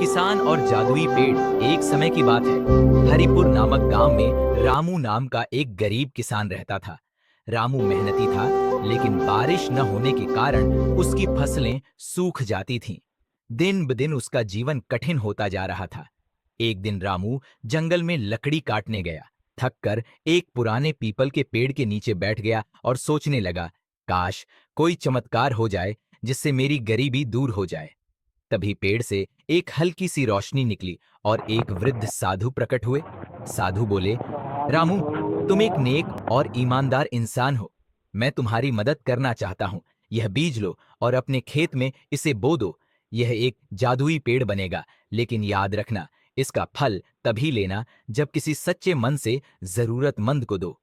किसान और जादुई पेड़। एक समय की बात है, हरिपुर नामक गांव में रामू नाम का एक गरीब किसान रहता था। रामू मेहनती था, लेकिन बारिश न होने के कारण उसकी फसलें सूख जाती थीं। दिन ब दिन उसका जीवन कठिन होता जा रहा था। एक दिन रामू जंगल में लकड़ी काटने गया। थक कर एक पुराने पीपल के पेड़ के नीचे बैठ गया और सोचने लगा, काश कोई चमत्कार हो जाए जिससे मेरी गरीबी दूर हो जाए। तभी पेड़ से एक हल्की सी रोशनी निकली और एक वृद्ध साधु प्रकट हुए। साधु बोले, रामू, तुम एक नेक और ईमानदार इंसान हो। मैं तुम्हारी मदद करना चाहता हूँ। यह बीज लो और अपने खेत में इसे बो दो। यह एक जादुई पेड़ बनेगा, लेकिन याद रखना, इसका फल तभी लेना जब किसी सच्चे मन से जरूरतमंद को दो।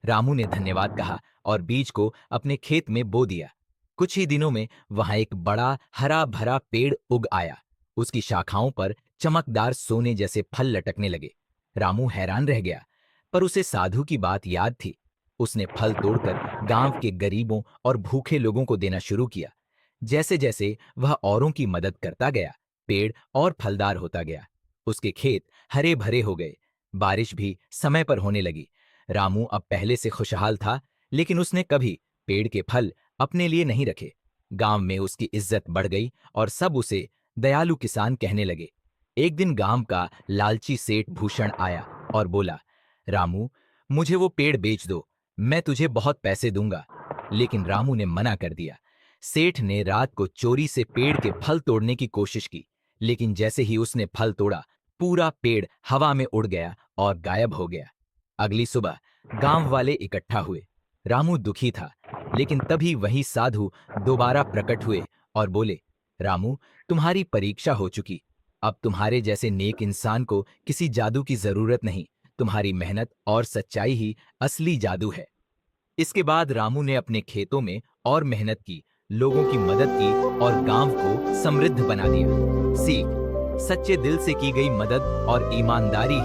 रामू ने धन्यवाद कहा और बीज को अपने खेत में बो दिया। कुछ ही दिनों में वहां एक बड़ा हरा भरा पेड़ उग आया। उसकी शाखाओं पर चमकदार सोने जैसे फल लटकने लगे। रामू हैरान रह गया, पर उसे साधु की बात याद थी। उसने फल तोड़कर गांव के गरीबों और भूखे लोगों को देना शुरू किया। जैसे जैसे वह औरों की मदद करता गया, पेड़ और फलदार होता गया। उसके खेत हरे भरे हो गए। बारिश भी समय पर होने लगी। रामू अब पहले से खुशहाल था, लेकिन उसने कभी पेड़ के फल अपने लिए नहीं रखे। गांव में उसकी इज्जत बढ़ गई और सब उसे दयालु किसान कहने लगे। एक दिन गांव का लालची सेठ भूषण आया और बोला, रामू, मुझे वो पेड़ बेच दो, मैं तुझे बहुत पैसे दूंगा। लेकिन रामू ने मना कर दिया। सेठ ने रात को चोरी से पेड़ के फल तोड़ने की कोशिश की, लेकिन जैसे ही उसने फल तोड़ा, पूरा पेड़ हवा में उड़ गया और गायब हो गया। अगली सुबह गांव वाले इकट्ठा हुए। रामू दुखी था, लेकिन तभी वही साधु दोबारा प्रकट हुए और बोले, रामू, तुम्हारी परीक्षा हो चुकी। अब तुम्हारे जैसे नेक इंसान को किसी जादू की जरूरत नहीं। तुम्हारी मेहनत और सच्चाई ही असली जादू है। इसके बाद रामू ने अपने खेतों में और मेहनत की, लोगों की मदद की और गांव को समृद्ध बना दिया। सीख, सच्चे दिल से की गई मदद और ईमानदारी ही